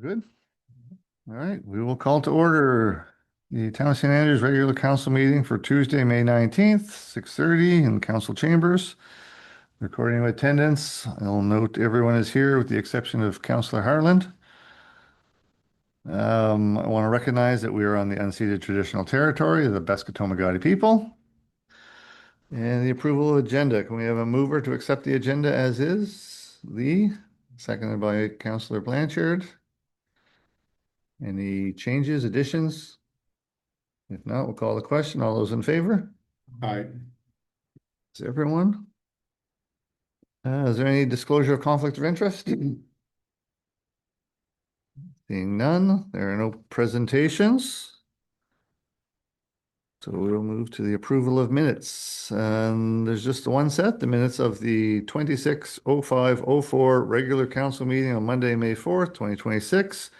Good. All right, we will call to order the Town of St. Andrews regular council meeting for Tuesday, May 19th, 6:30 in council chambers. Recording of attendance. I'll note everyone is here with the exception of Councillor Harland. I want to recognize that we are on the unceded traditional territory of the Beskotomagati people. And the approval of agenda. Can we have a mover to accept the agenda as is? Lee, seconded by Councillor Blanchard. Any changes, additions? If not, we'll call the question. All those in favor? Aye. Is everyone? Is there any disclosure of conflict of interest? Seeing none, there are no presentations. So we'll move to the approval of minutes. And there's just the one set, the minutes of the 26:05:04 regular council meeting on Monday, May 4th, 2026.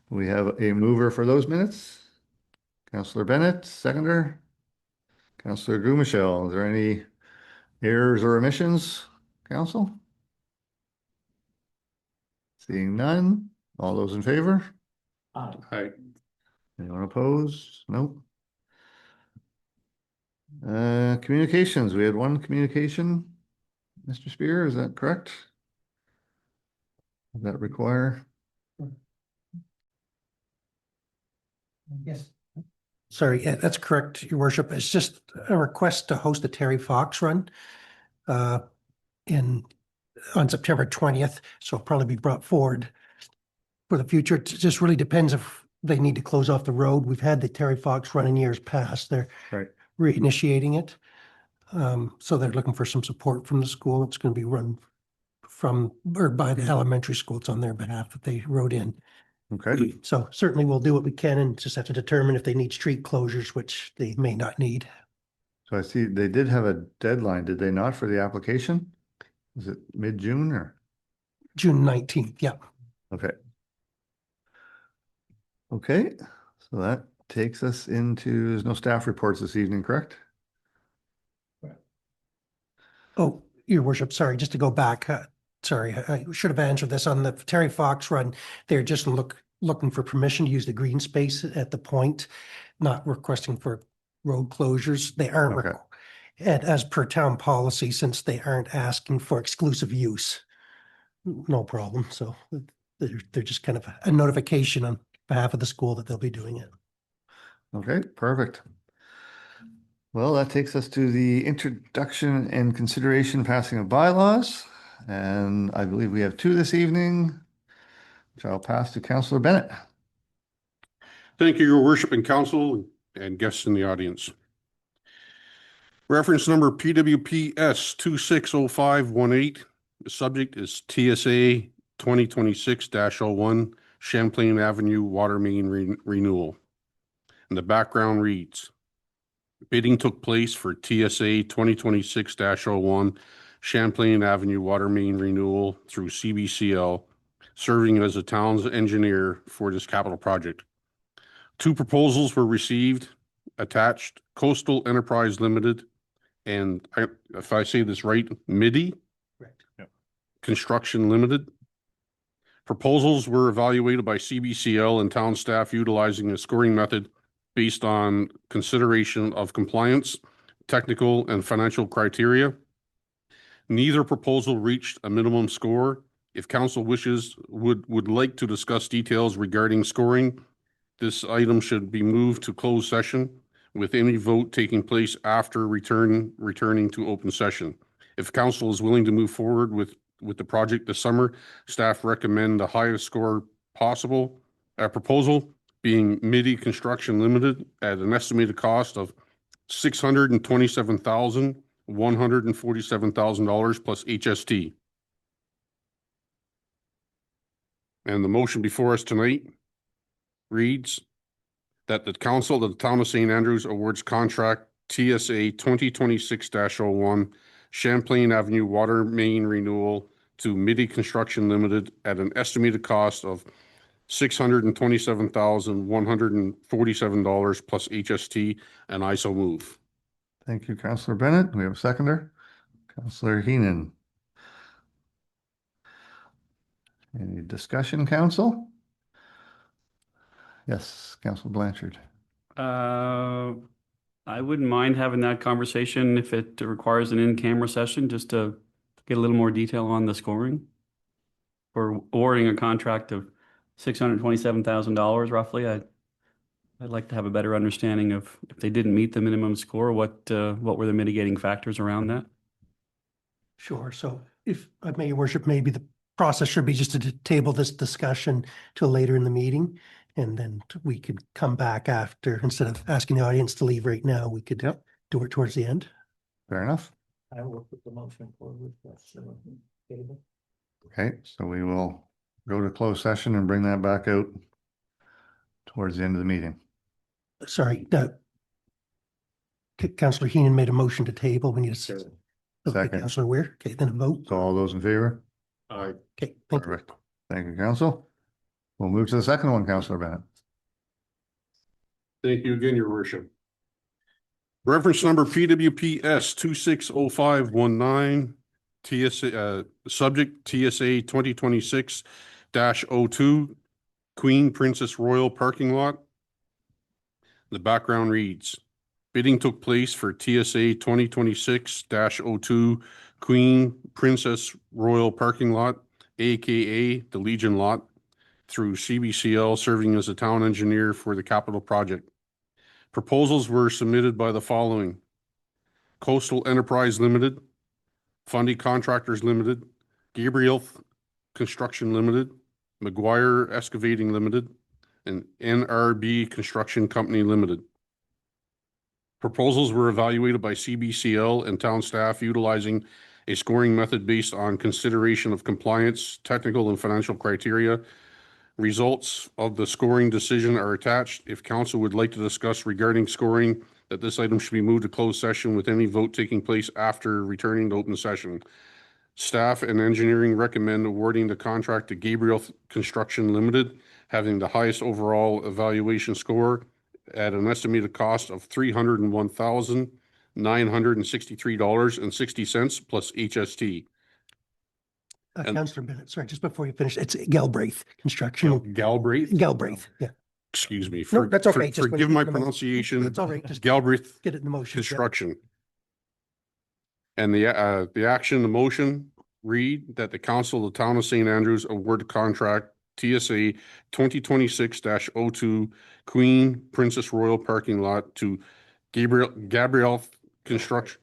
We have a mover for those minutes. Councillor Bennett, seconder. Councillor Gumichel, is there any errors or omissions, council? Seeing none, all those in favor? Aye. Anyone opposed? Nope. Communications, we had one communication. Mr. Spear, is that correct? Does that require? Yes. Sorry, yeah, that's correct, Your Worship. It's just a request to host a Terry Fox run on September 20th. So it'll probably be brought forward for the future. It just really depends if they need to close off the road. We've had the Terry Fox run in years past. They're Right. reinitiating it. So they're looking for some support from the school. It's going to be run from or by the elementary school. It's on their behalf that they wrote in. Okay, So certainly we'll do what we can and just have to determine if they need street closures, which they may not need. so I see they did have a deadline, did they not, for the application? Is it mid-June or? June 19th, yeah. Okay. Okay, so that takes us into, there's no staff reports this evening, correct? Oh, Your Worship, sorry, just to go back. Sorry, I should have answered this on the Terry Fox run. They're just looking for permission to use the green space at the point, not requesting for road closures. They aren't, Okay. and as per town policy, since they aren't asking for exclusive use, no problem. So they're just kind of a notification on behalf of the school that they'll be doing it. Okay, perfect. Well, that takes us to the introduction and consideration passing of bylaws. And I believe we have two this evening, which I'll pass to Councillor Bennett. Thank you, Your Worship and Council and guests in the audience. Reference number PWPS 260518. The subject is TSA 2026-01 Champlain Avenue Water Main Renewal. And the background reads, bidding took place for TSA 2026-01 Champlain Avenue Water Main Renewal through CBCL, serving as the town's engineer for this capital project. Two proposals were received, attached Coastal Enterprise Limited and, if I say this right, MIDI Correct. Yep. Construction Limited. Proposals were evaluated by CBCL and town staff utilizing a scoring method based on consideration of compliance, technical, and financial criteria. Neither proposal reached a minimum score. If council wishes, would like to discuss details regarding scoring, this item should be moved to closed session with any vote taking place after returning to open session. If council is willing to move forward with the project this summer, staff recommend the highest score possible. Proposal being MIDI Construction Limited at an estimated cost of $627,147,000 plus HST. And the motion before us tonight reads that the council of the town of St. Andrews awards contract TSA 2026-01 Champlain Avenue Water Main Renewal to MIDI Construction Limited at an estimated cost of $627,147 plus HST, and I so move. Thank you, Councillor Bennett. We have a seconder, Councillor Heenan. Any discussion, council? Yes, Councillor Blanchard. I wouldn't mind having that conversation if it requires an in-camera session, just to get a little more detail on the scoring. For awarding a contract of $627,000 roughly, I'd like to have a better understanding of if they didn't meet the minimum score, what were the mitigating factors around that? Sure. So if I may, your worship, maybe the process should be just to table this discussion till later in the meeting. And then we could come back after, instead of asking the audience to leave right now, we could do it towards the end. Fair enough. I will put the motion forward. Table. Okay, so we will go to closed session and bring that back out towards the end of the meeting. Sorry, Councillor Heenan made a motion to table. We need a second. Okay, Second. Councillor Weir. Okay, then a vote. So all those in favor? Aye. Okay, thank you. Perfect. Thank you, Council. We'll move to the second one, Councillor Bennett. Thank you again, your worship. Reference number PWPS 260519, TSA, subject TSA 2026-02, Queen Princess Royal parking lot. The background reads, bidding took place for TSA 2026-02, Queen Princess Royal parking lot, AKA the Legion lot, through CBCL serving as a town engineer for the capital project. Proposals were submitted by the following: Coastal Enterprise Limited, Fundy Contractors Limited, Gabriel Construction Limited, McGuire Excavating Limited, and NRB Construction Company Limited. Proposals were evaluated by CBCL and town staff utilizing a scoring method based on consideration of compliance, technical and financial criteria. Results of the scoring decision are attached. If council would like to discuss regarding scoring, that this item should be moved to closed session with any vote taking place after returning to open session. Staff and engineering recommend awarding the contract to Gabriel Construction Limited, having the highest overall evaluation score at an estimated cost of $301,963.60 plus HST. And- Councillor Bennett, sorry, just before you finish, it's Galbraith Construction. Galbraith? Galbraith, yeah. Excuse me. No, that's okay. Just when Forgive you my get the mo- pronunciation. That's all right. Just Galbraith get it in the motion. yeah. Construction. And the action, the motion read that the council of the town of St. Andrews award contract TSA 2026-02 Queen Princess Royal parking lot to Gabriel Construction,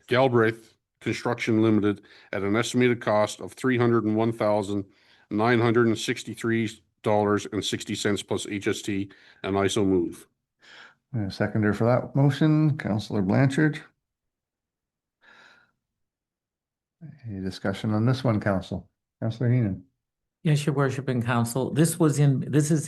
Galbraith Construction Limited at an estimated cost of $301,963.60 plus HST, and I so move. And a seconder for that motion, Councillor Blanchard. Any discussion on this one, Council? Councillor Heenan. Yes, your worship and council. This is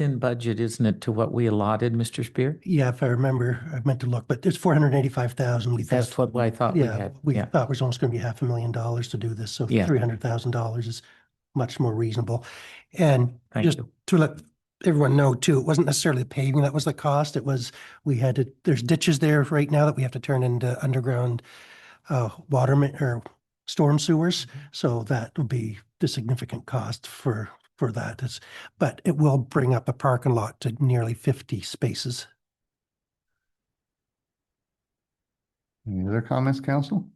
in budget, isn't it, to what we allotted, Mr. Spear? Yeah, if I remember, I meant to look, but it's 485,000. That's what I thought we Yeah, had. we Yeah. thought it was almost going to be $500,000 to do this, so Yeah. $300,000 is much more reasonable. And Thank just you. to let everyone know too, it wasn't necessarily paving that was the cost. It was, there's ditches there right now that we have to turn into underground or storm sewers. So that will be the significant cost for that. But it will bring up a parking lot to nearly 50 spaces. Any other comments, Council?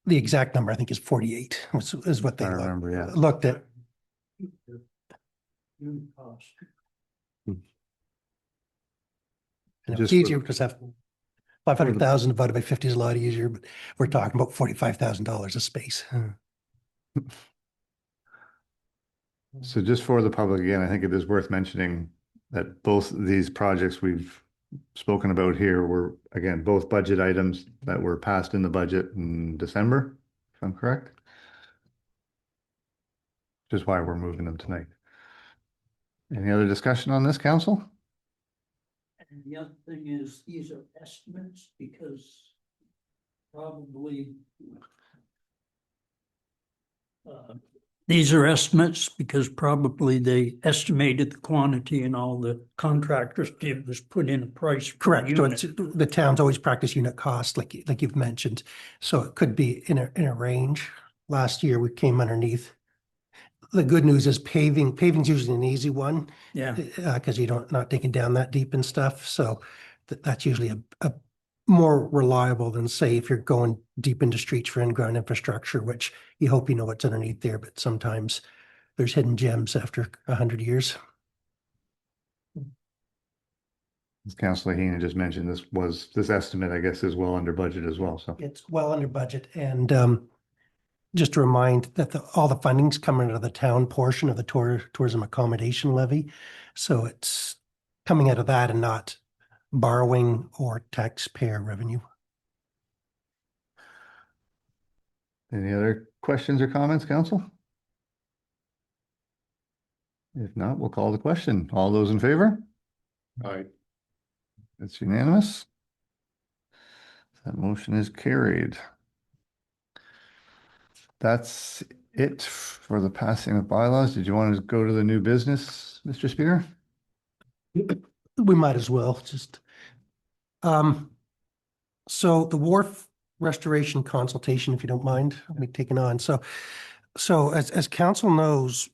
The exact number, I think, is 48, is what they I remember, yeah. looked at. And it's Just for- easier because have 500,000 divided by 50 is a lot easier, but we're talking about $45,000 a space. So just for the public, again, I think it is worth mentioning that both these projects we've spoken about here were, again, both budget items that were passed in the budget in December, if I'm correct. Which is why we're moving them tonight. Any other discussion on this, Council? And the other thing is, these are estimates because probably these are estimates because probably they estimated the quantity and all the contractors did was put in a price. per Correct. So unit. it's, the towns always practice unit cost, like you've mentioned. So it could be in a range last year we came underneath. The good news is paving's usually an easy one. Yeah. Because you don't, not digging down that deep and stuff. So that's usually a more reliable than, say, if you're going deep into streets for in-ground infrastructure, which you hope you know what's underneath there, but sometimes there's hidden gems after 100 years. As Councillor Heenan just mentioned, this estimate, I guess, is well under budget as well, so. It's well under budget, and just to remind that all the funding's coming out of the town portion of the tourism accommodation levy. So it's coming out of that and not borrowing or taxpayer revenue. Any other questions or comments, council? If not, we'll call the question. All those in favor? Aye. It's unanimous. That motion is carried. That's it for the passing of bylaws. Did you want to go to the new business, Mr. Speaker? We might as well just. So the wharf restoration consultation, if you don't mind, me taking on. So as council knows,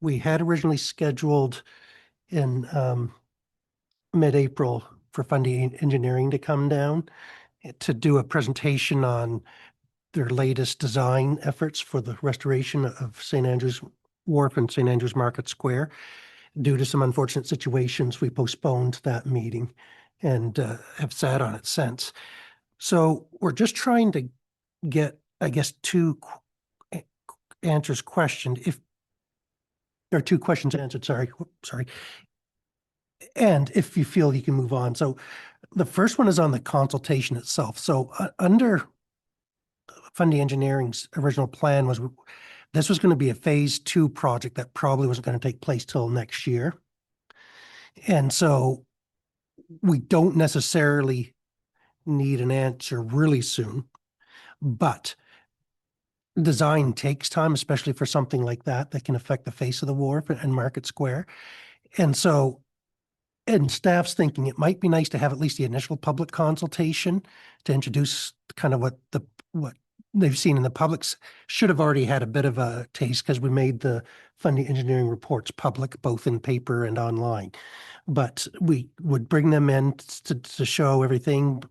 we had originally scheduled in mid-April for Fundy Engineering to come down to do a presentation on their latest design efforts for the restoration of St. Andrews Wharf and St. Andrews Market Square. Due to some unfortunate situations, we postponed that meeting and have sat on it since. So we're just trying to get, I guess, two answers questioned. If there are two questions answered, sorry. And if you feel you can move on. So the first one is on the consultation itself. So under Fundy Engineering's original plan was this was going to be a phase 2 project that probably wasn't going to take place till next year. And so we don't necessarily need an answer really soon, but design takes time, especially for something like that can affect the face of the wharf and Market Square. And so, and staff's thinking it might be nice to have at least the initial public consultation to introduce kind of what they've seen in the publics. Should have already had a bit of a taste because we made the Fundy Engineering reports public, both in paper and online. But we would bring them in to show everything,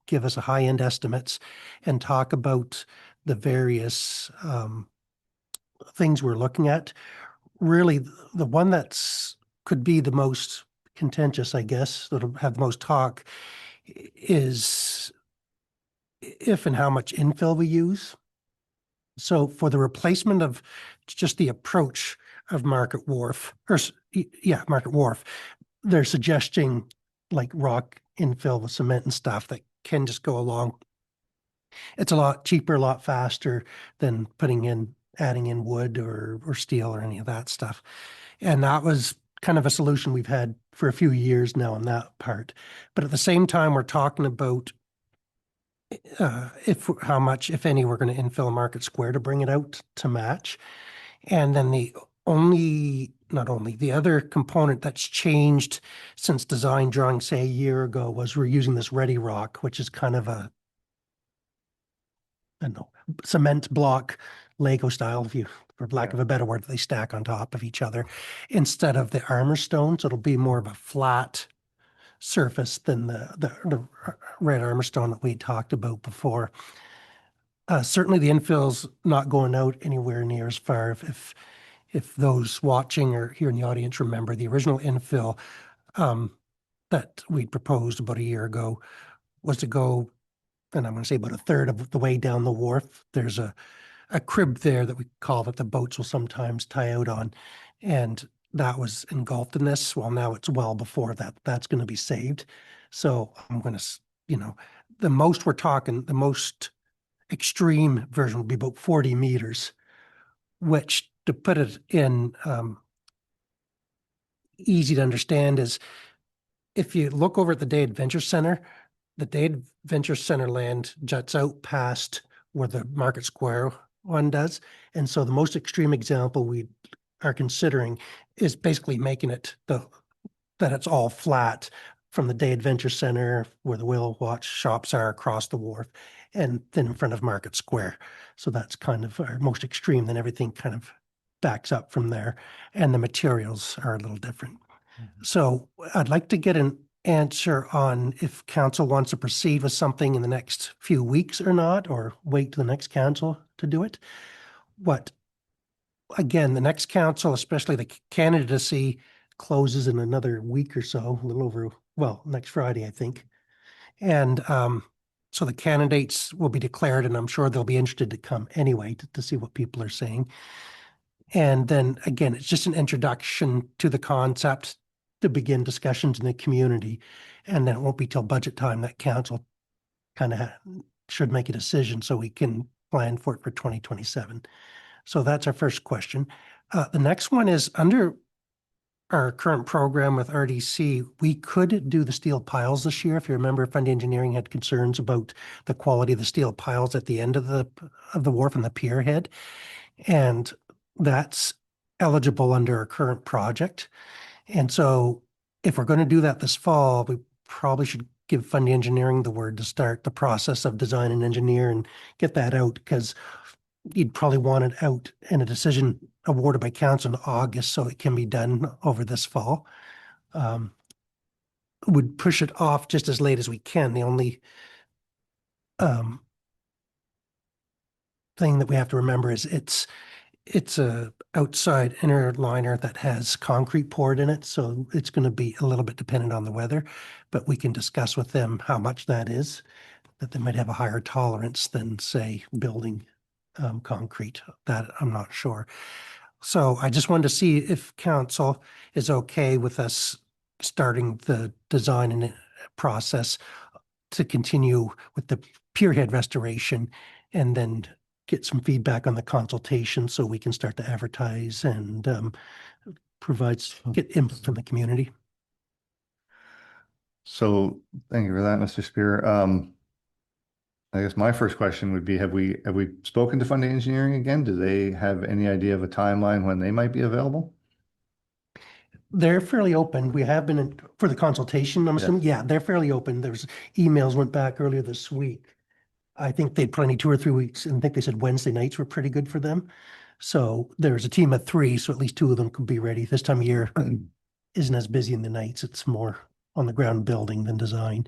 give us a high-end estimates and talk about the various things we're looking at. Really, the one could be the most contentious, I guess, that'll have the most talk is if and how much infill we use. So for the replacement of just the approach of Market Wharf, they're suggesting like rock infill with cement and stuff that can just go along. It's a lot cheaper, a lot faster than adding in wood or steel or any of that stuff. And that was kind of a solution we've had for a few years now on that part. But at the same time, we're talking about how much, if any, we're going to infill Market Square to bring it out to match. And then the other component that's changed since design drawing, say, a year ago, was we're using this Ready Rock, which is kind of cement block Lego style, for lack of a better word, they stack on top of each other instead of the armor stone. So it'll be more of a flat surface than the red armor stone that we talked about before. Certainly the infill's not going out anywhere near as far. If those watching or here in the audience remember, the original infill that we proposed about a year ago was to go, and I'm going to say about a third of the way down the wharf. There's a crib there that we call that the boats will sometimes tie out on. And that was engulfed in this. Well, now it's well before that. That's going to be saved. So I'm going to, the most we're talking, the most extreme version will be about 40 meters, which, to put it in easy to understand, is if you look over at the Day Adventure Center, the Day Adventure Center land juts out past where the Market Square one does. And so the most extreme example we are considering is basically making it that it's all flat from the Day Adventure Center where the whale watch shops are across the wharf and then in front of Market Square. So that's kind of our most extreme, then everything kind of backs up from there. And the materials are a little different. So I'd like to get an answer on if council wants to proceed with something in the next few weeks or not, or wait to the next council to do it. Again, the next council, especially the candidacy, closes in another week or so, a little over, well, next Friday, I think. And so the candidates will be declared, and I'm sure they'll be interested to come anyway to see what people are saying. And then again, it's just an introduction to the concept to begin discussions in the community. And then it won't be till budget time that council kind of should make a decision so we can plan for it for 2027. So that's our first question. The next one is under our current program with RDC, we could do the steel piles this year. If you remember, Fund Engineering had concerns about the quality of the steel piles at the end of the wharf and the pier head. And that's eligible under our current project. And so if we're going to do that this fall, we probably should give Fund Engineering the word to start the process of design and engineer and get that out, because you'd probably want it out in a decision awarded by council in August so it can be done over this fall. Would push it off just as late as we can. The only thing that we have to remember is it's a outside inner liner that has concrete poured in it, so it's going to be a little bit dependent on the weather, but we can discuss with them how much that is, that they might have a higher tolerance than, say, building concrete. That I'm not sure. So I just wanted to see if council is okay with us starting the design and process to continue with the pier head restoration, and then get some feedback on the consultation so we can start to advertise and get input from the community. So thank you for that, Mr. Spear. I guess my first question would be, have we spoken to Fund Engineering again? Do they have any idea of a timeline when they might be available? They're fairly open. We have been for the consultation, I'm assuming. Yeah, they're fairly open. There's emails went back earlier this week. I think they'd probably need 2 or 3 weeks, and I think they said Wednesday nights were pretty good for them. So there's a team of 3, so at least 2 of them could be ready. This time of year isn't as busy in the nights. It's more on the ground building than design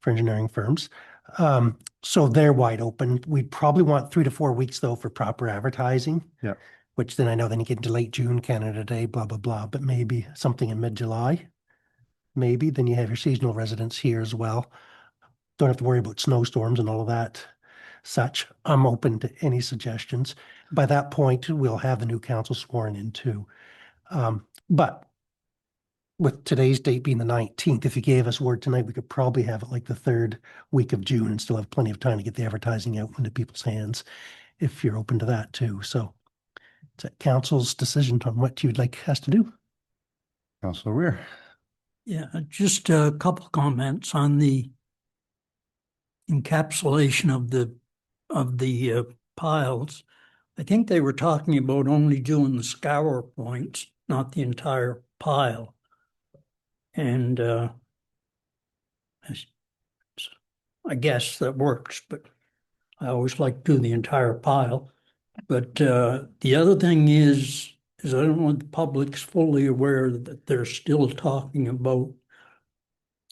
for engineering firms. So they're wide open. We'd probably want 3 to 4 weeks though for proper advertising. Yeah. Which then I know then you get into late June, Canada Day, blah, blah, blah, but maybe something in mid-July. Maybe then you have your seasonal residents here as well. Don't have to worry about snowstorms and all of that such. I'm open to any suggestions. By that point, we'll have the new council sworn in too. But with today's date being the 19th, if you gave us word tonight, we could probably have it like the 3rd week of June and still have plenty of time to get the advertising out into people's hands, if you're open to that too. So it's a council's decision on what you'd like us to do. Councilor Weir. Yeah, just a couple comments on the encapsulation of the piles. I think they were talking about only doing the scour points, not the entire pile. And I guess that works, but I always like to do the entire pile. But the other thing is I don't know if the public's fully aware that they're still talking about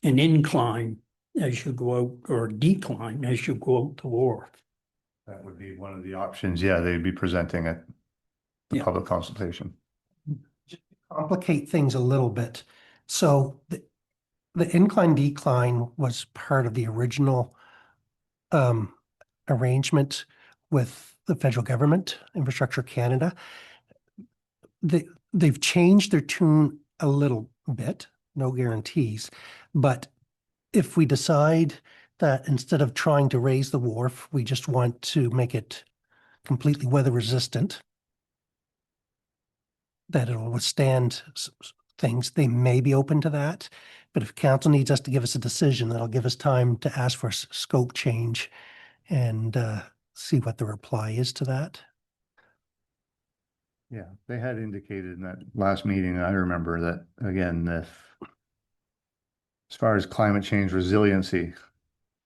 an incline as you go out, or a decline as you go out the wharf. That would be one of the options. Yeah, they'd be presenting at the Yeah. public consultation. Complicate things a little bit. So the incline decline was part of the original arrangement with the federal government, Infrastructure Canada. They've changed their tune a little bit, no guarantees, but if we decide that instead of trying to raise the wharf, we just want to make it completely weather resistant, that it'll withstand things, they may be open to that. But if council needs us to give us a decision, that'll give us time to ask for a scope change and see what the reply is to that. Yeah, they had indicated in that last meeting, I remember that, again, if as far as climate change resiliency,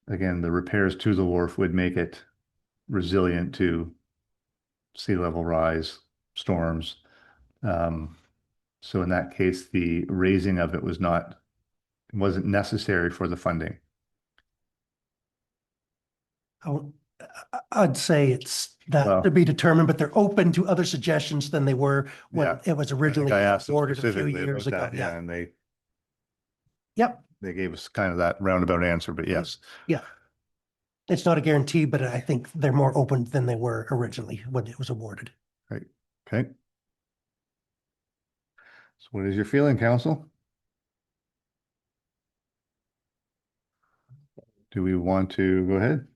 again, the repairs to the wharf would make it resilient to sea level rise, storms. So in that case, the raising of it wasn't necessary for the funding. I'd say it's Well- that to be determined, but they're open to other suggestions than they were when Yeah. it was I think originally I asked them awarded a few specifically years about ago. that, yeah, Yeah. and Yep. they gave us kind of that roundabout answer, but yes. Yeah. It's not a guarantee, but I think they're more open than they were originally when it was awarded. Right, okay. So what is your feeling, council? Do we want to go ahead?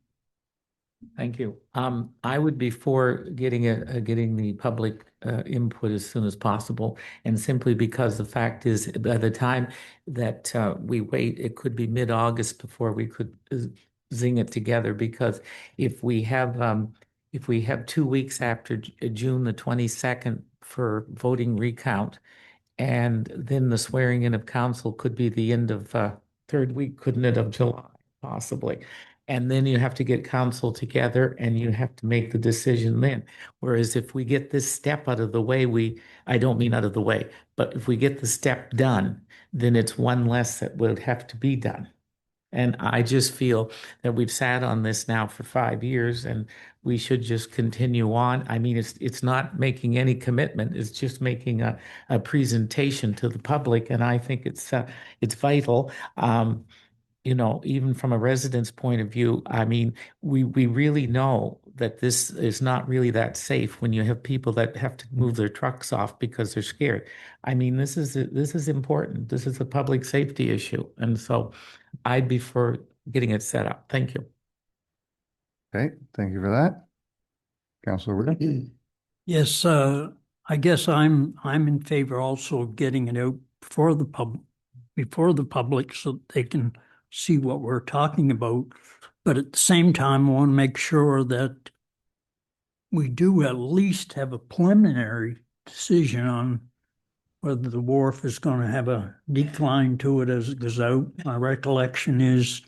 Thank you. I would be for getting the public input as soon as possible, and simply because the fact is, by the time that we wait, it could be mid-August before we could zing it together. Because if we have 2 weeks after June the 22nd for voting recount, and then the swearing in of council could be the end of third week, couldn't it, of July, possibly? And then you have to get council together and you have to make the decision then. Whereas if we get this step out of the way, I don't mean out of the way, but if we get the step done, then it's one less that would have to be done. And I just feel that we've sat on this now for 5 years and we should just continue on. I mean, it's not making any commitment. It's just making a presentation to the public. And I think it's vital. Even from a resident's point of view, I mean, we really know that this is not really that safe when you have people that have to move their trucks off because they're scared. I mean, this is important. This is a public safety issue. And so I'd be for getting it set up. Thank you. Okay, thank you for that. Councilor Wood? Yes, I guess I'm in favor also of getting it out before the public so they can see what we're talking about. But at the same time, I want to make sure that we do at least have a preliminary decision on whether the wharf is going to have a decline to it as it goes out. My recollection is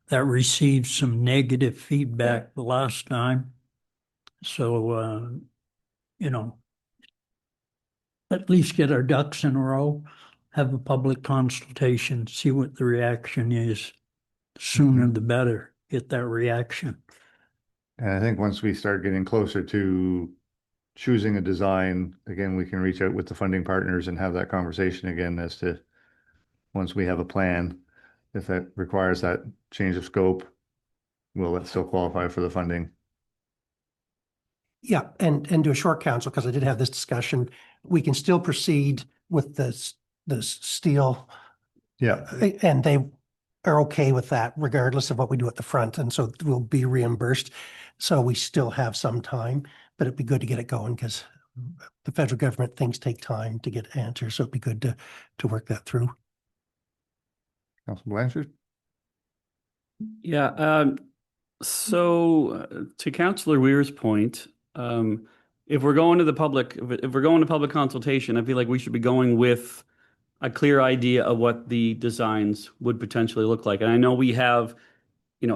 that received some negative feedback the last time. So, at least get our ducks in a row, have a public consultation, see what the reaction is. Sooner the better, get that reaction. And I think once we start getting closer to choosing a design, again, we can reach out with the funding partners and have that conversation again as to once we have a plan, if that requires that change of scope, will it still qualify for the funding? Yeah, and do a short council, because I did have this discussion. We can still proceed with the steel, Yeah, and they are okay with that regardless of what we do at the front, and so we'll be reimbursed. So we still have some time, but it'd be good to get it going because the federal government things take time to get answers, so it'd be good to work that through. Councilor Blanchard? Yeah, to Councillor Weir's point, if we're going to the public, if we're going to public consultation, I feel like we should be going with a clear idea of what the designs would potentially look like. And I know we have, in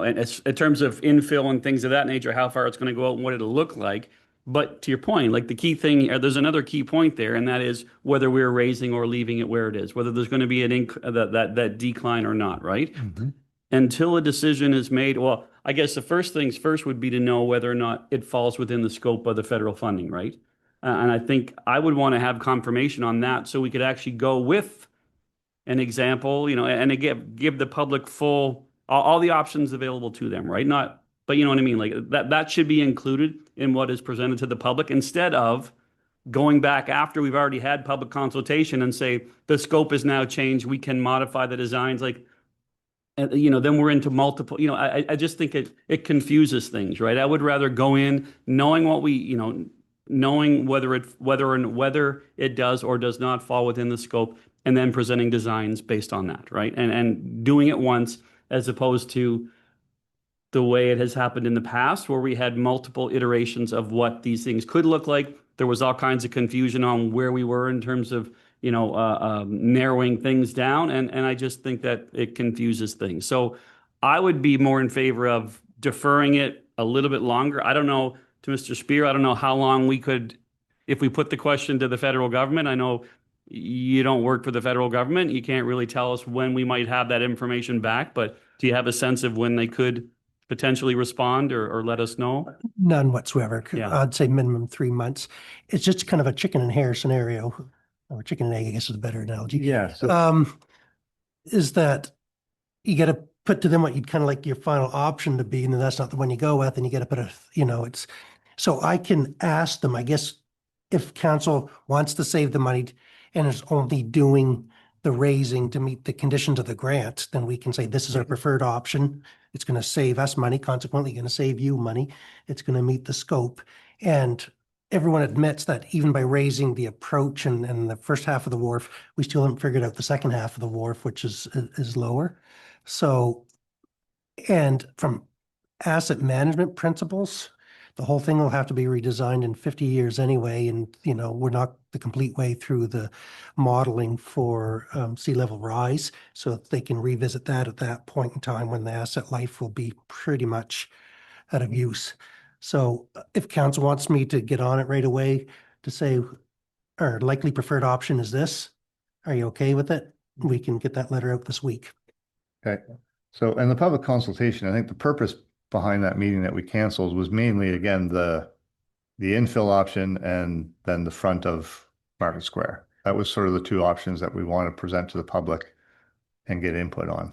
terms of infill and things of that nature, how far it's going to go out and what it'll look like. But to your point, like the key thing, there's another key point there, and that is whether we're raising or leaving it where it is, whether there's going to be that decline or not, right? Mm-hmm. Until a decision is made, well, I guess the first things first would be to know whether or not it falls within the scope of the federal funding, right? And I think I would want to have confirmation on that so we could actually go with an example, and give the public full, all the options available to them, right? But you know what I mean? Like that should be included in what is presented to the public instead of going back after we've already had public consultation and say the scope is now changed. We can modify the designs. Like, then we're into multiple, I just think it confuses things, right? I would rather go in knowing what knowing whether it does or does not fall within the scope, and then presenting designs based on that, right? And doing it once, as opposed to the way it has happened in the past, where we had multiple iterations of what these things could look like. There was all kinds of confusion on where we were in terms of narrowing things down, and I just think that it confuses things. So I would be more in favor of deferring it a little bit longer. I don't know, to Mr. Spear, I don't know how long we could, if we put the question to the federal government. I know you don't work for the federal government. You can't really tell us when we might have that information back, but do you have a sense of when they could potentially respond or let us know? None whatsoever. Yeah. I'd say minimum 3 months. It's just kind of a chicken and hare scenario, or chicken and egg, I guess is a better analogy. Yeah, so Is that you got to put to them what you'd kind of like your final option to be, and then that's not the one you go with, and you got to put it's, so I can ask them, I guess, if council wants to save the money and is only doing the raising to meet the conditions of the grant, then we can say this is our preferred option. It's going to save us money, consequently going to save you money. It's going to meet the scope. And everyone admits that even by raising the approach and the first half of the wharf, we still haven't figured out the second half of the wharf, which is lower. So, and from asset management principles, the whole thing will have to be redesigned in 50 years anyway. And, we're not the complete way through the modeling for sea level rise. So they can revisit that at that point in time when the asset life will be pretty much out of use. So if council wants me to get on it right away to say, our likely preferred option is this, are you okay with it? We can get that letter out this week. okay. So, and the public consultation, I think the purpose behind that meeting that we canceled was mainly, again, the infill option and then the front of Market Square. That was sort of the two options that we want to present to the public and get input on.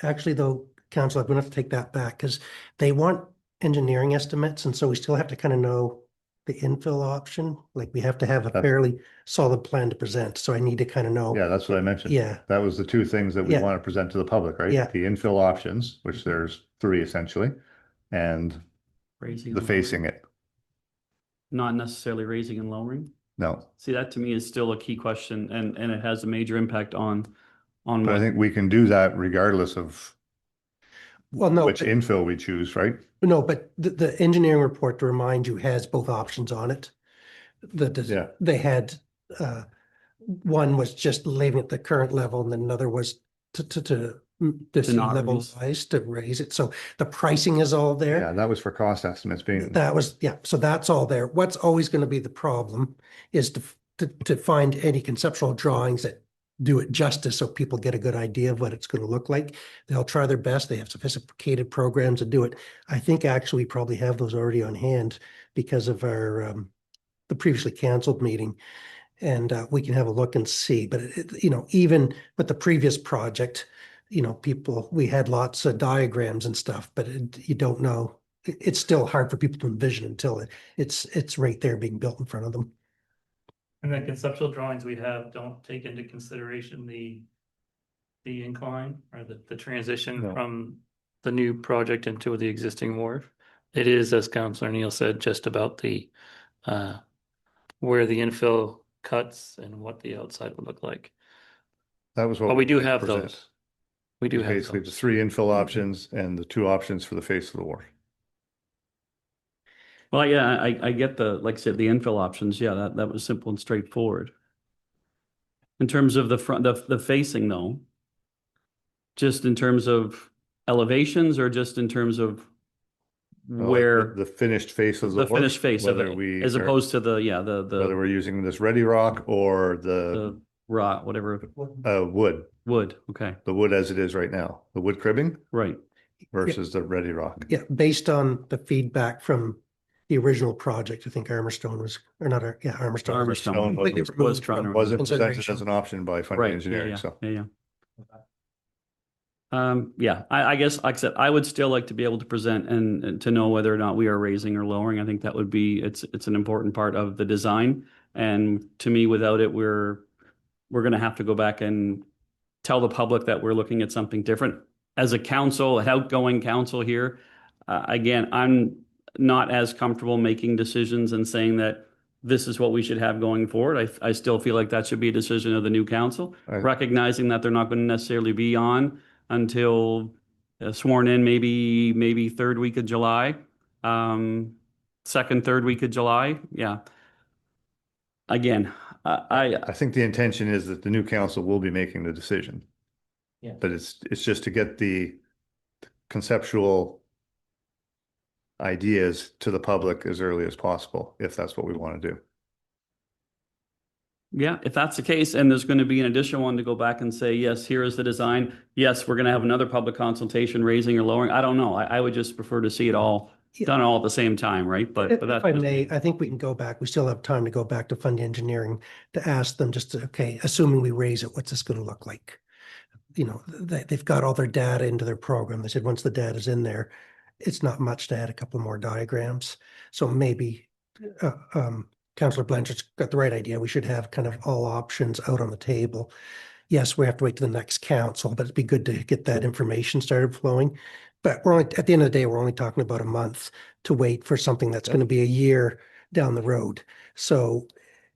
Actually, though, council, I'm gonna have to take that back because they want engineering estimates, and so we still have to kind of know the infill option. Like we have to have a That- fairly solid plan to present. So I need to kind of know. Yeah, that's what I mentioned. Yeah, That was the two things that we Yeah. want to present to the public, right? Yeah. The infill options, which there's three essentially, and Raising the and facing lowering. it. Not necessarily raising and lowering. No, See, that to me is still a key question, and it has a major impact on but I what, think we can do that regardless of well, no, which but- infill we choose, right? no, but the engineering report, to remind you, has both options on it. Yeah. They had, one was just leaving at the current level, and then another was to sea not level raise. rise, to raise it. So the pricing is all there. Yeah, that was for cost estimates being, That was, yeah, so that's all there. What's always going to be the problem is to find any conceptual drawings that do it justice so people get a good idea of what it's going to look like. They'll try their best. They have sophisticated programs to do it. I think actually we probably have those already on hand because of our the previously canceled meeting. And we can have a look and see. But even with the previous project, we had lots of diagrams and stuff, but you don't know. It's still hard for people to envision until it's right there being built in front of them. And the conceptual drawings we have don't take into consideration the incline or the transition No. from the new project into the existing wharf. It is, as Councillor Neal said, just about the where the infill cuts and what the outside would look like. that was what. But we do wanted to have present. those. We do have Basically, the those. three infill options and the two options for the face of the wharf. well, yeah, I get like I said, the infill options. Yeah, that was simple and straightforward. In terms of the front, the facing though, just in terms of elevations or just in terms of where The finished face of the the wharf, finished face of whether it, we as are- opposed to whether whether we're using this ready rock or the raw, whatever, wood, wood. Okay, the wood as it is right now, the wood cribbing right. versus the ready rock. Yeah, based on the feedback from the original project, I think Armorstone was, or not, Armorstone. Armorstone Stone Completely was removed trying from to- Wasn't presented consideration. as an option by funding Right. engineering, yeah, so. yeah. Yeah, I guess, like I said, I would still like to be able to present and to know whether or not we are raising or lowering. I think that would be, it's an important part of the design. And to me, without it, we're going to have to go back and tell the public that we're looking at something different. As a council, an outgoing council here, again, I'm not as comfortable making decisions and saying that this is what we should have going forward. I still feel like that should be a decision of the new council, Right. recognizing that they're not going to necessarily be on until sworn in, maybe third week of July, second, third week of July. Yeah. Again, I think the intention is that the new council will be making the decision. Yeah. But it's just to get the conceptual ideas to the public as early as possible, if that's what we want to do. Yeah, if that's the case, and there's going to be an additional one to go back and say, yes, here is the design. Yes, we're going to have another public consultation, raising or lowering. I don't know. I would just prefer to see it all Yeah. done all at the same time, right? But If that's I just may, me. I think we can go back. We still have time to go back to fund engineering to ask them just to, okay, assuming we raise it, what's this going to look like? You know, they've got all their data into their program. They said once the data's in there, it's not much to add a couple more diagrams. So maybe Councillor Blanchard's got the right idea. We should have kind of all options out on the table. Yes, we have to wait to the next council, but it'd be good to get that information started flowing. But we're only, at the end of the day, we're only talking about a month to wait for something that's going to be a year down the road. So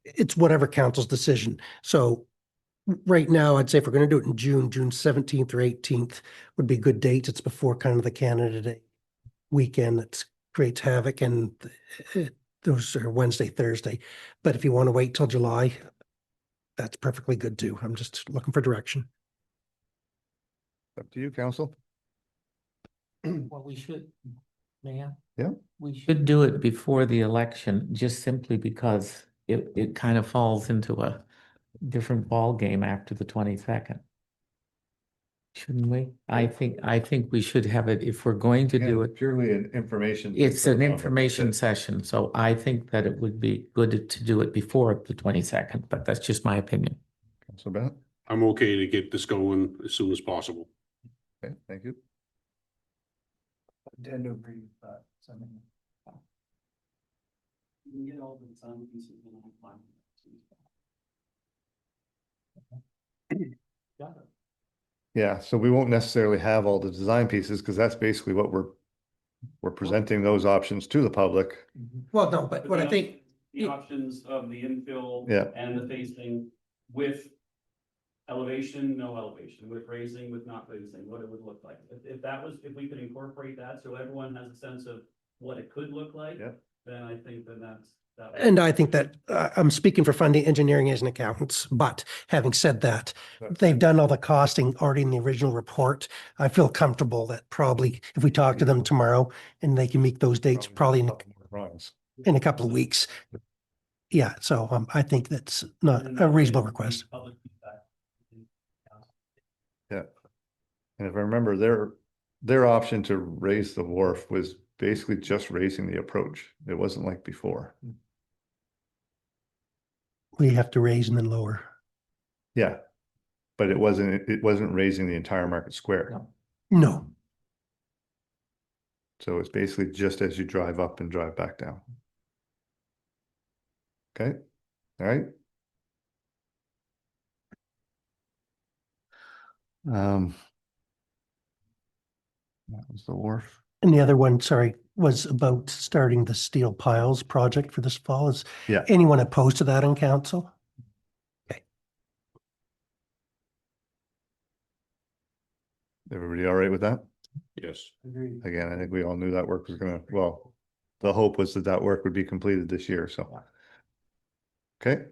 it's whatever council's decision. So right now, I'd say if we're going to do it in June, June 17th or 18th would be good dates. It's before kind of the Canada Day weekend that creates havoc, and those are Wednesday, Thursday. But if you want to wait till July, that's perfectly good too. I'm just looking for direction. Up to you, council. Well, we should, may I? Yeah. We should do it before the election, just simply because it kind of falls into a different ball game after the 22nd. Shouldn't we? I think we should have it if we're going to do it. Purely an information. It's an information session, so I think that it would be good to do it before the 22nd, but that's just my opinion. Councilor Bennett? I'm okay to get this going as soon as possible. Okay, thank you. I tend to agree with that. You can get all the design pieces in one plan. Got it. Yeah, so we won't necessarily have all the design pieces because that's basically what we're presenting those options to the public. Well, no, but what I think, The options of the infill. Yeah. And the facing with elevation, no elevation, with raising, with not raising, what it would look like. If we could incorporate that so everyone has a sense of what it could look like. Yeah. Then I think that. and I think that I'm speaking for funding engineering as an accountant, but having said that, they've done all the costing already in the original report. I feel comfortable that probably if we talk to them tomorrow and they can meet those dates, probably in a couple of weeks. Yeah, so I think that's not a reasonable request. Public feedback. Yeah. And if I remember, their option to raise the wharf was basically just raising the approach. It wasn't like before. We have to raise and then lower. Yeah. But it wasn't raising the entire market square. No. No, So it's basically just as you drive up and drive back down. Okay, all right. That was the wharf. and the other one, sorry, was about starting the steel piles project for this fall. Is Yeah. anyone opposed to that on council? Everybody all right with that? Yes. Again, I think we all knew that work was gonna, well, the hope was that work would be completed this year, so. Okay.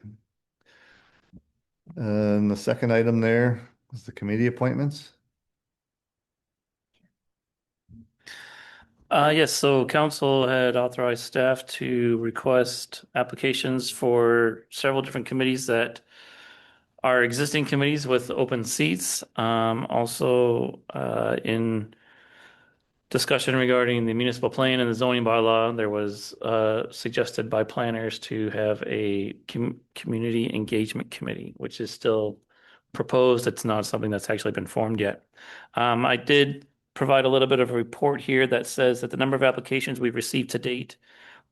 And the second item there is the committee appointments. Yes, so council had authorized staff to request applications for several different committees that are existing committees with open seats. Also, in discussion regarding the municipal plan and the zoning bylaw, there was suggested by planners to have a community engagement committee, which is still proposed. It's not something that's actually been formed yet. I did provide a little bit of a report here that says that the number of applications we've received to date.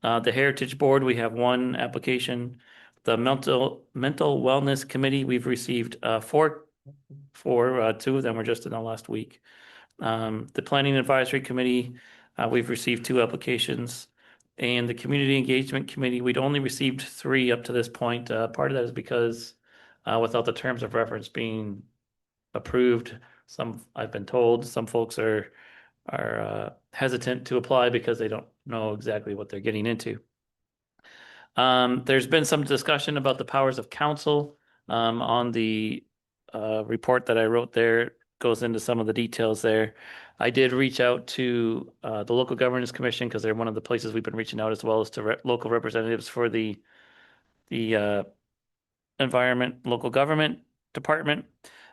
The Heritage Board, we have one application. The Mental Wellness Committee, we've received four, two of them were just in the last week. The Planning Advisory Committee, we've received 2 applications. And the Community Engagement Committee, we'd only received 3 up to this point. Part of that is because without the terms of reference being approved, I've been told some folks are hesitant to apply because they don't know exactly what they're getting into. There's been some discussion about the powers of council on the report that I wrote there. goes into some of the details there. I did reach out to the local governance commission because they're one of the places we've been reaching out, as well as to local representatives for the environment, local government department.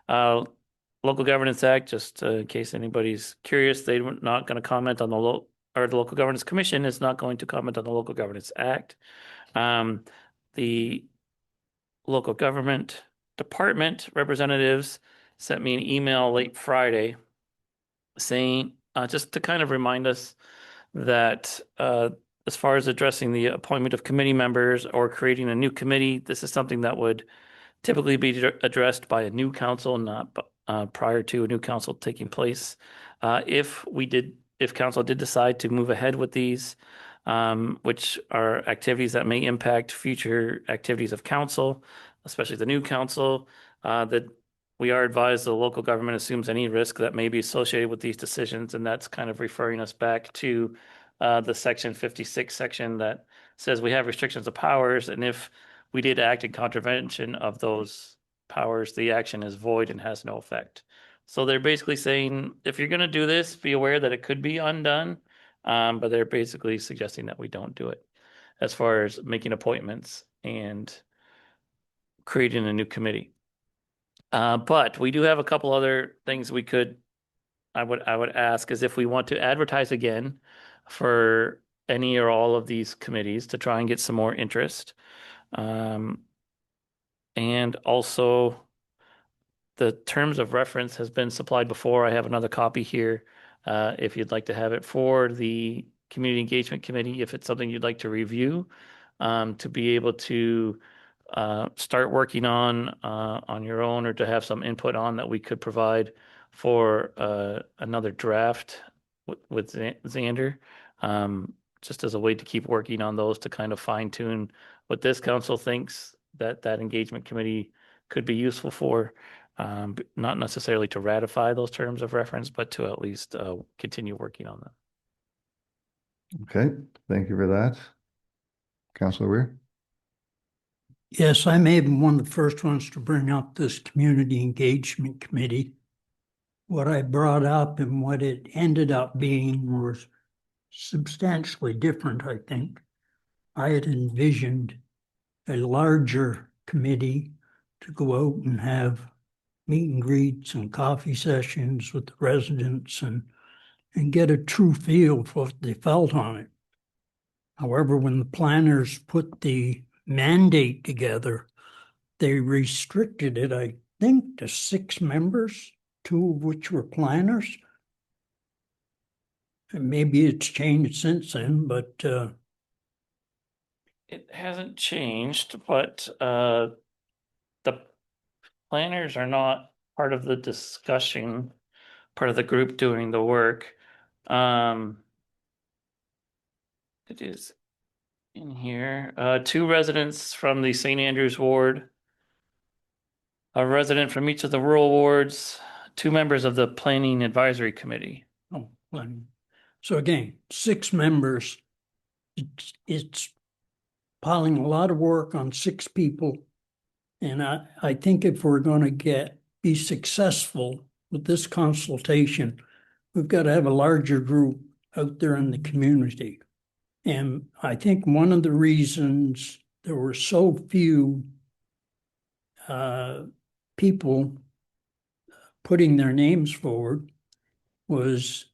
Local Governance Act, just in case anybody's curious, they're not going to comment on the Local Governance Commission is not going to comment on the Local Governance Act. The local government department representatives sent me an email late Friday saying, just to kind of remind us that as far as addressing the appointment of committee members or creating a new committee, this is something that would typically be addressed by a new council, not prior to a new council taking place. If council did decide to move ahead with these, which are activities that may impact future activities of council, especially the new council, that we are advised the local government assumes any risk that may be associated with these decisions, and that's kind of referring us back to the section 56 section that says we have restrictions of powers, and if we did act in contravention of those powers, the action is void and has no effect. So they're basically saying, if you're going to do this, be aware that it could be undone. But they're basically suggesting that we don't do it as far as making appointments and creating a new committee. But we do have a couple other things I would ask is if we want to advertise again for any or all of these committees to try and get some more interest. And also the terms of reference has been supplied before. I have another copy here. If you'd like to have it for the Community Engagement Committee, if it's something you'd like to review, to be able to start working on your own or to have some input on that we could provide for another draft with Xander, just as a way to keep working on those to kind of fine tune what this council thinks that engagement committee could be useful for. Not necessarily to ratify those terms of reference, but to at least continue working on them. Okay, thank you for that. Councilor Weir? Yes, I may have been one of the first ones to bring up this community engagement committee. What I brought up and what it ended up being was substantially different, I think. I had envisioned a larger committee to go out and have meet and greets and coffee sessions with the residents and get a true feel for what they felt on it. However, when the planners put the mandate together, they restricted it, I think, to 6 members, 2 of which were planners. And maybe it's changed since then, but It hasn't changed, but the planners are not part of the discussion, part of the group doing the work. It is in here. 2 residents from the St. Andrews ward, a resident from each of the rural wards, 2 members of the planning advisory committee. oh, so again, 6 members. It's piling a lot of work on 6 people. And I think if we're going to be successful with this consultation, we've got to have a larger group out there in the community. And I think one of the reasons there were so few people putting their names forward was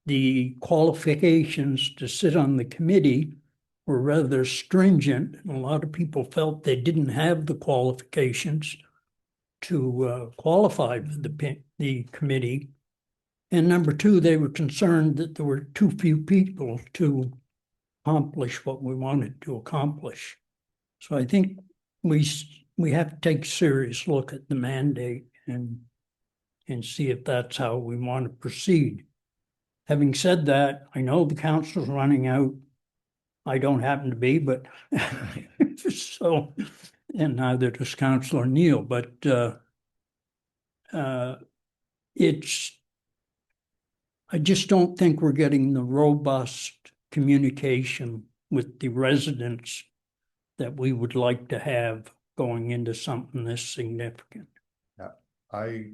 the qualifications to sit on the committee were rather stringent, and a lot of people felt they didn't have the qualifications to qualify for the committee. And number 2, they were concerned that there were too few people to accomplish what we wanted to accomplish. So I think we have to take a serious look at the mandate and see if that's how we want to proceed. Having said that, I know the council's running out. I don't happen to be, but so, and neither does Councilor Neal, but I just don't think we're getting the robust communication with the residents that we would like to have going into something this significant. I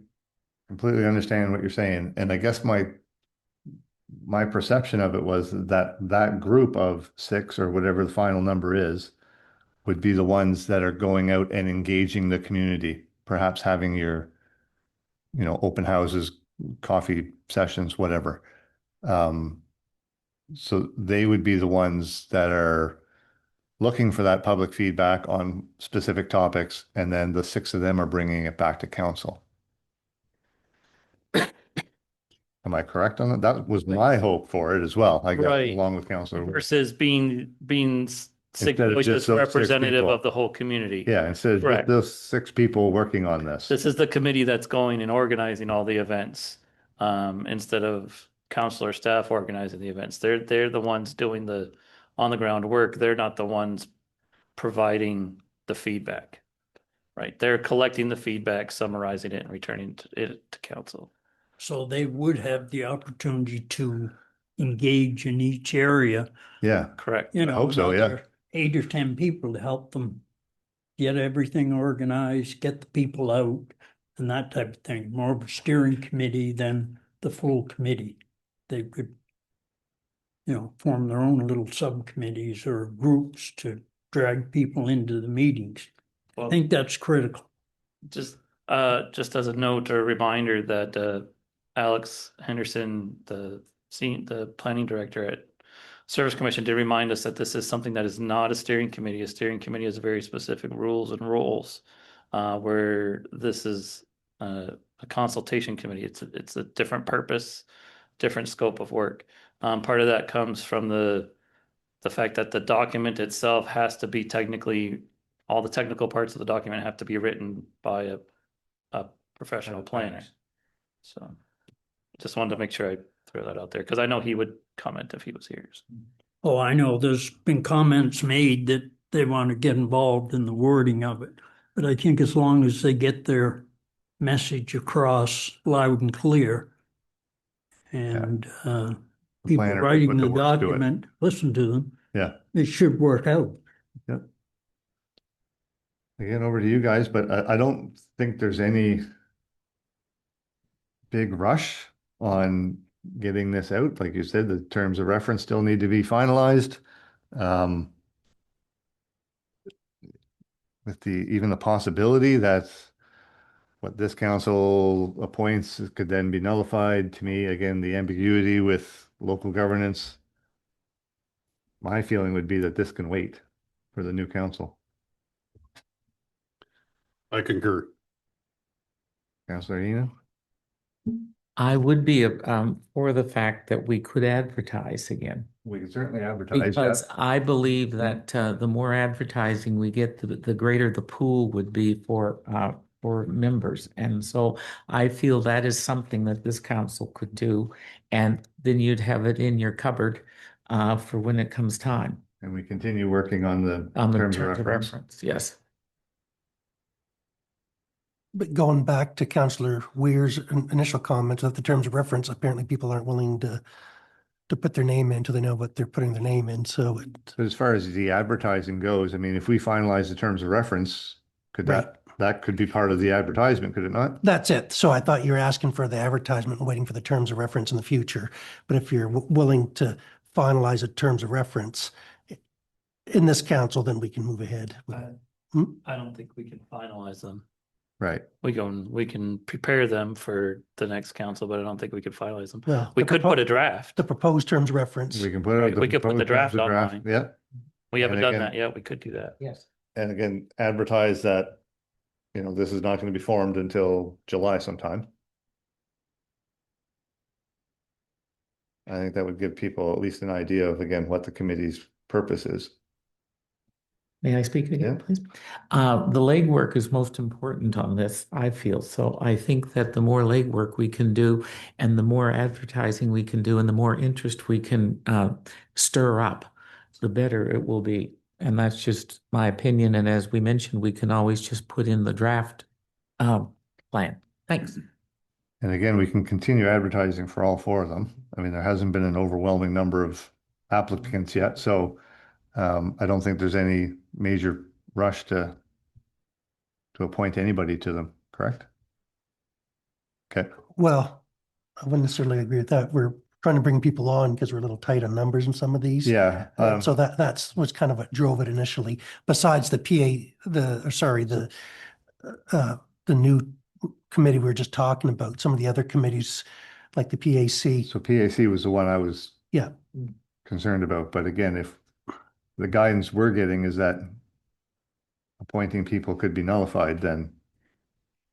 completely understand what you're saying. And I guess my perception of it was that that group of 6 or whatever the final number is would be the ones that are going out and engaging the community, perhaps having your, open houses, coffee sessions, whatever. So they would be the ones that are looking for that public feedback on specific topics, and then the 6 of them are bringing it back to council. Am I correct on that? That was my hope for it as well, I guess, Right. along with Councilor. Versus being six Instead of just voices those 6 representative people. of the whole community. Yeah, instead of just Correct. those 6 people working on this. This is the committee that's going and organizing all the events, instead of council or staff organizing the events. They're the ones doing the on the ground work. They're not the ones providing the feedback. Right? They're collecting the feedback, summarizing it, and returning it to council. So they would have the opportunity to engage in each area, Yeah, Correct. hope so, yeah. another 8 or 10 people to help them get everything organized, get the people out, and that type of thing. More of a steering committee than the full committee. They could, form their own little subcommittees or groups to drag people into the meetings. I Well, think that's critical. just as a note or a reminder that Alex Henderson, the planning director at Service Commission, did remind us that this is something that is not a steering committee. A steering committee has very specific rules and roles, where this is a consultation committee. It's a different purpose, different scope of work. Part of that comes from the fact that the document itself has to be all the technical parts of the document have to be written by a professional planner. So just wanted to make sure I throw that out there because I know he would comment if he was here. Oh, I know there's been comments made that they want to get involved in the wording of it. But I think as long as they get their message across loud and clear and people planner could writing put the the words to it. document, listen to them, Yeah. it should work out. Again, over to you guys, but I don't think there's any big rush on getting this out. Like you said, the terms of reference still need to be finalized. With even the possibility that what this council appoints could then be nullified, to me, again, the ambiguity with local governance. My feeling would be that this can wait for the new council. I concur. Councilor Eno? I would be for the fact that we could advertise again. We can certainly advertise. Because I believe that the more advertising we get, the greater the pool would be for members. And so I feel that is something that this council could do. And then you'd have it in your cupboard for when it comes time. And we continue working on the On the terms of terms of reference. reference, yes. But going back to Councillor Weir's initial comments of the terms of reference, apparently people aren't willing to put their name in until they know what they're putting their name in. So But as far as the advertising goes, I mean, if we finalize the terms of reference, could that could be part of the advertisement, could it not? that's it. So I thought you were asking for the advertisement and waiting for the terms of reference in the future. But if you're willing to finalize the terms of reference in this council, then we can move ahead. I don't think we can finalize them. Right. We can prepare them for the next council, but I don't think we could finalize them. Well, We the could propo- put a draft. The proposed terms of reference. We can put Right, out. we could put the proposed draft terms of online. Yeah. We haven't And done again- that yet. We could do that. Yes. And again, advertise that, this is not going to be formed until July sometime. I think that would give people at least an idea of, again, what the committee's purpose is. May I speak again, Yeah. please? The legwork is most important on this, I feel. So I think that the more legwork we can do and the more advertising we can do and the more interest we can stir up, the better it will be. And that's just my opinion. And as we mentioned, we can always just put in the draft plan. Thanks. And again, we can continue advertising for all 4 of them. I mean, there hasn't been an overwhelming number of applicants yet, so I don't think there's any major rush to appoint anybody to them, correct? Okay, Well, I wouldn't necessarily agree with that. We're trying to bring people on because we're a little tight on numbers in some of these. yeah, So that's was kind of what drove it initially, besides the the new committee we were just talking about, some of the other committees like the PAC. so PAC was the one I was Yeah, concerned about, but again, if the guidance we're getting is that appointing people could be nullified, then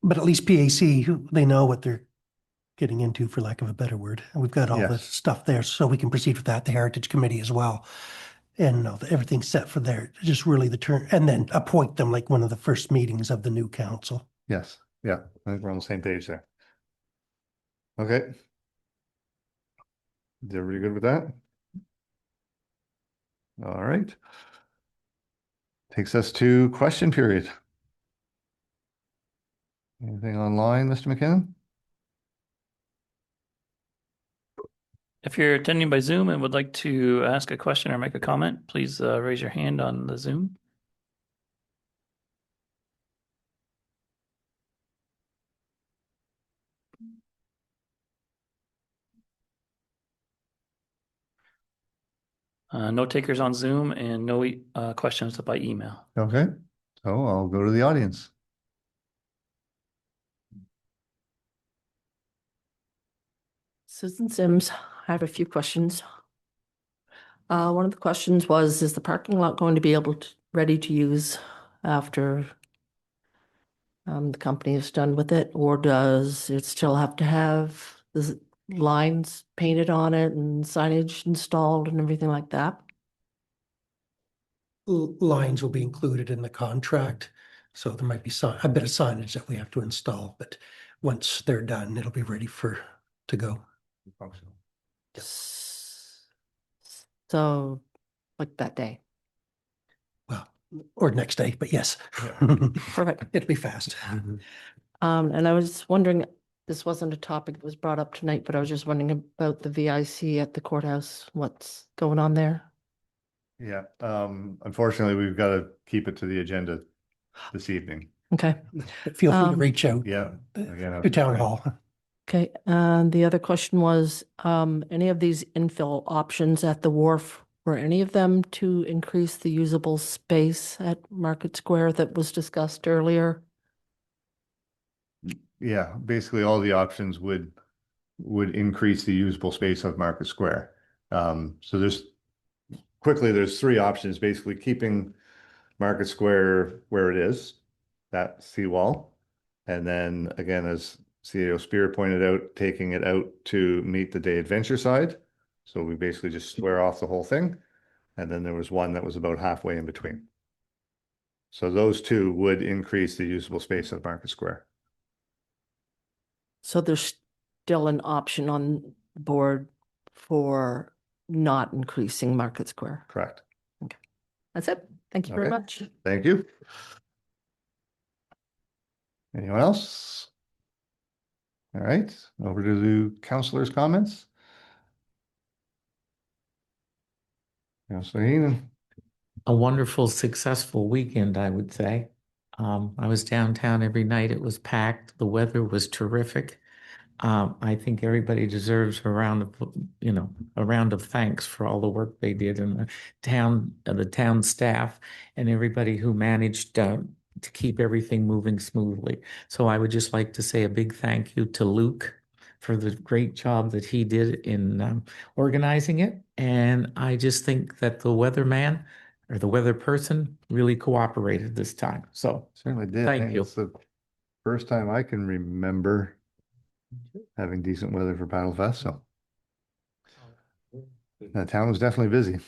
but at least PAC, they know what they're getting into, for lack of a better word. And we've got all the Yes. stuff there, so we can proceed with that, the Heritage Committee as well. And everything's set for there, just really the turn, and then appoint them like one of the first meetings of the new council. yes, yeah, I think we're on the same page there. Okay. Is everybody good with that? All right. Takes us to question period. Anything online, Mr. McKinnon? If you're attending by Zoom and would like to ask a question or make a comment, please raise your hand on the Zoom. No takers on Zoom and no questions by email. Okay, so I'll go to the audience. Susan Sims, I have a few questions. One of the questions was, is the parking lot going to be ready to use after the company is done with it, or does it still have to have the lines painted on it and signage installed and everything like that? Lines will be included in the contract, so there might be a bit of signage that we have to install, but once they're done, it'll be ready to go. Functional. So, like that day. Well, or next day, but yes. Perfect. It'll be fast. And I was wondering, this wasn't a topic that was brought up tonight, but I was just wondering about the VIC at the courthouse. What's going on there? Yeah, unfortunately, we've got to keep it to the agenda this evening. Okay, Feel free to reach out Yeah. Again, to town hall. okay. And the other question was, any of these infill options at the wharf, were any of them to increase the usable space at Market Square that was discussed earlier? Yeah, basically all the options would increase the usable space of Market Square. So there's three options, basically keeping Market Square where it is, that seawall. And then again, as CAO Spear pointed out, taking it out to meet the day adventure side. So we basically just square off the whole thing. And then there was one that was about halfway in between. So those two would increase the usable space of Market Square. So there's still an option on the board for not increasing Market Square. Correct. That's it. Thank you very Okay. much. Thank you. Anyone else? All right, over to the councilors' comments. Councilor Heenan. A wonderful, successful weekend, I would say. I was downtown every night. It was packed. The weather was terrific. I think everybody deserves a round of thanks for all the work they did, and the town staff and everybody who managed to keep everything moving smoothly. So I would just like to say a big thank you to Luke for the great job that he did in organizing it. And I just think that the weatherman or the weather person really cooperated this time. So Certainly did. Thank you. It's the first time I can remember having decent weather for Battle Fest, so the town was definitely busy.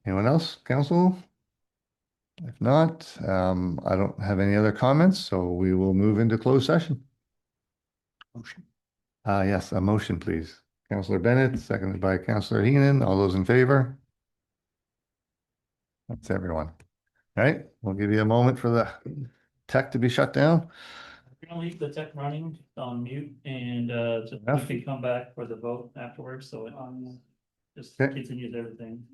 Anyone else, council? If not, I don't have any other comments, so we will move into closed session. Motion. Yes, a motion, please. Councillor Bennett, seconded by Councillor Heenan. All those in favor? That's everyone. All right, we'll give you a moment for the tech to be shut down. We're gonna leave the tech running on mute and just Yeah. we can come back for the vote afterwards, so it just Okay. continues everything.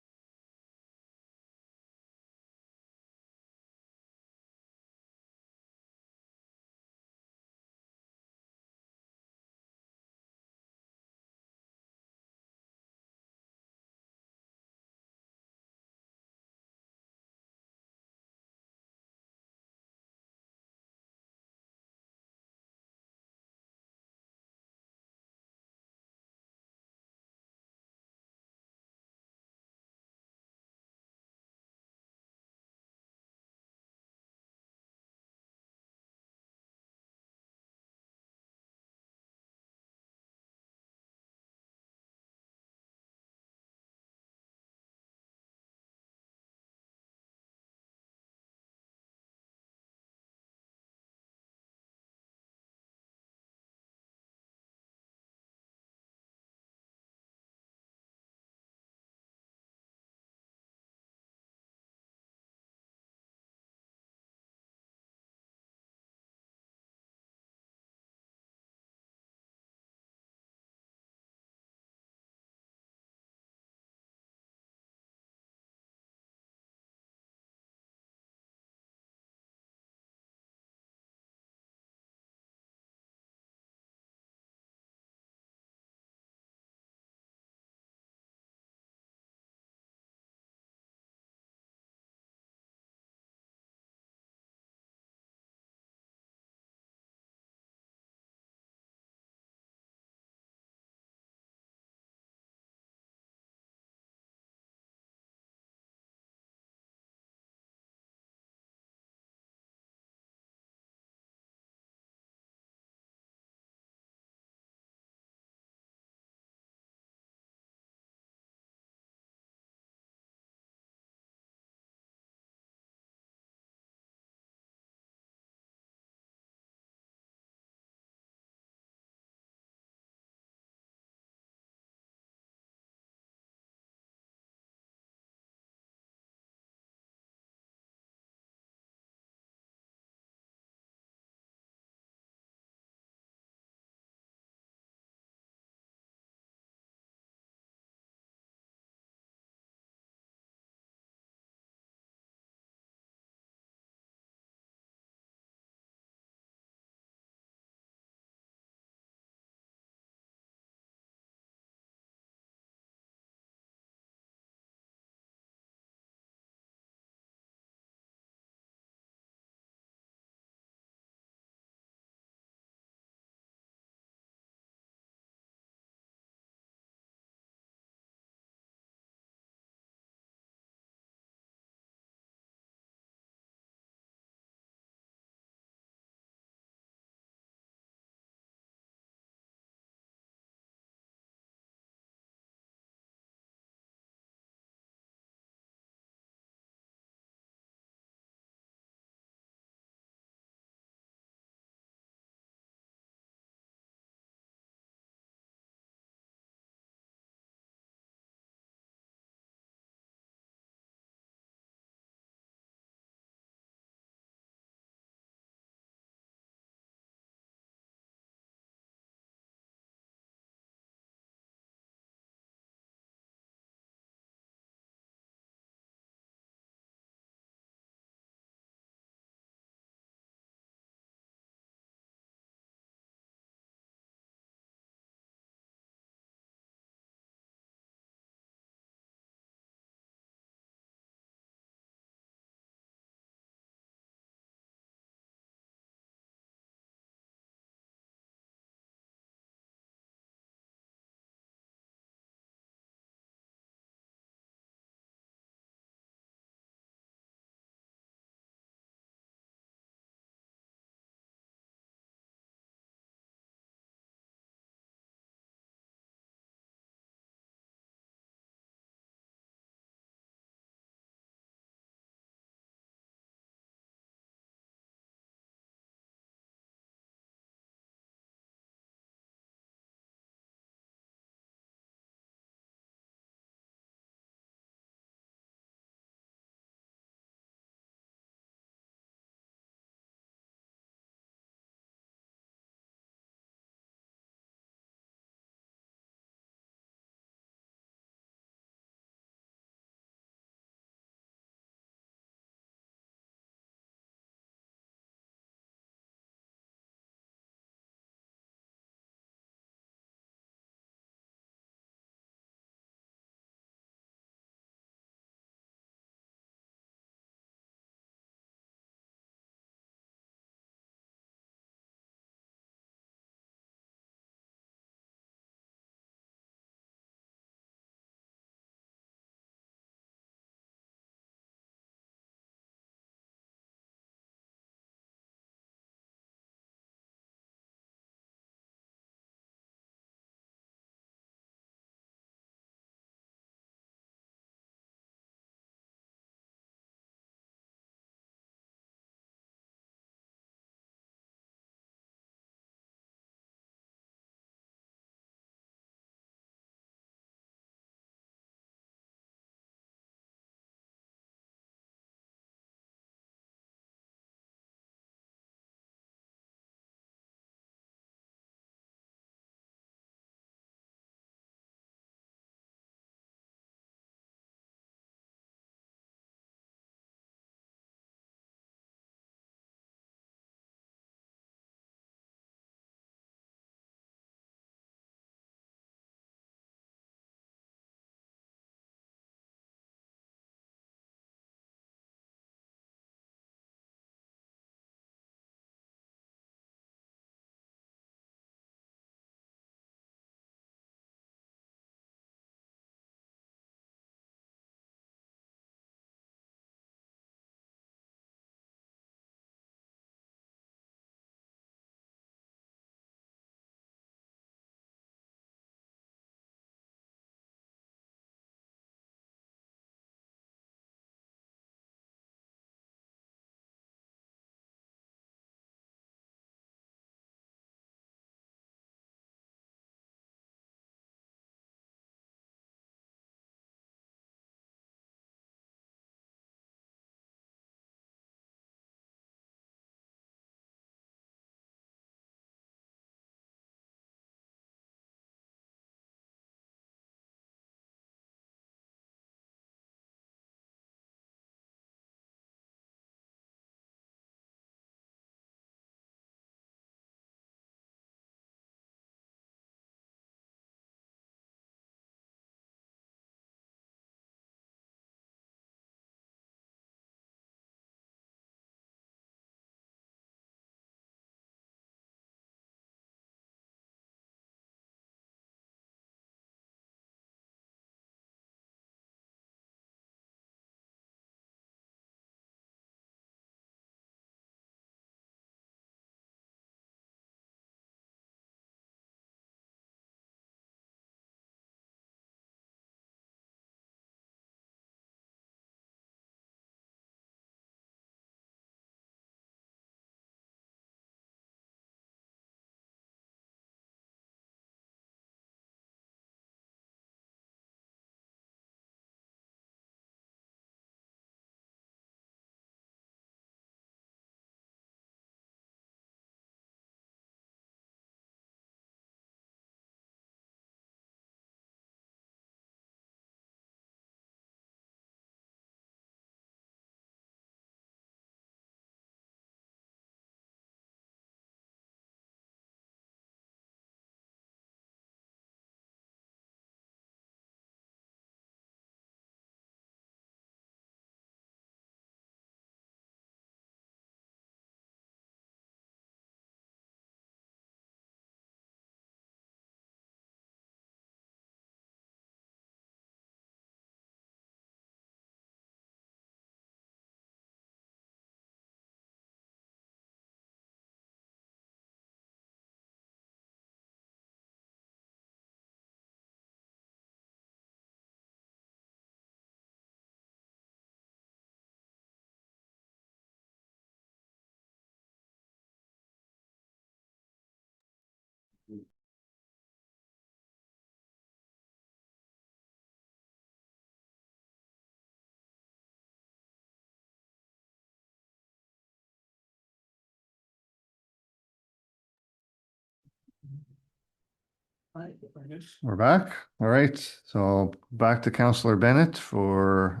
We're back. All right. So back to Councillor Bennett for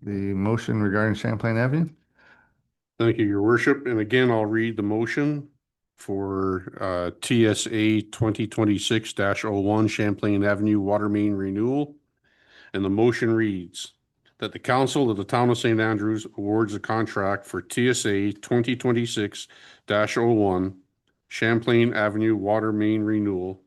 the motion regarding Champlain Avenue. Thank you, Your Worship. And again, I'll read the motion for TSA 2026-01 Champlain Avenue Water Main Renewal. And the motion reads that the Council of the Town of St. Andrews awards a contract for TSA 2026-01 Champlain Avenue Water Main Renewal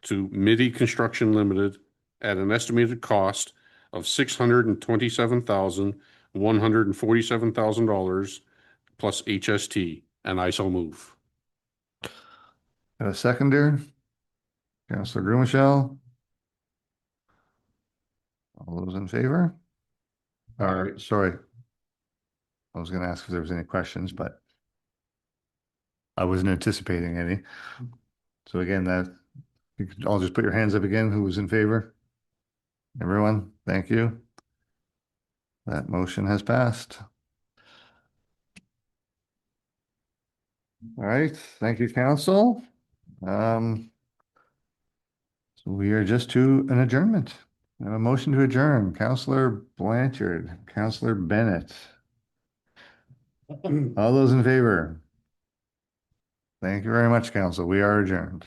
to MIDI Construction Limited at an estimated cost of $627,147 plus HST, and I so move. Got a seconder? Councillor Grumachel? All those in favor? Sorry. I was going to ask if there was any questions, but I wasn't anticipating any. So again, you can all just put your hands up again. Who was in favor? Everyone, thank you. That motion has passed. All right, thank you, council. So we are just to an adjournment. I have a motion to adjourn. Councillor Blanchard, Councillor Bennett. All those in favor? Thank you very much, council. We are adjourned.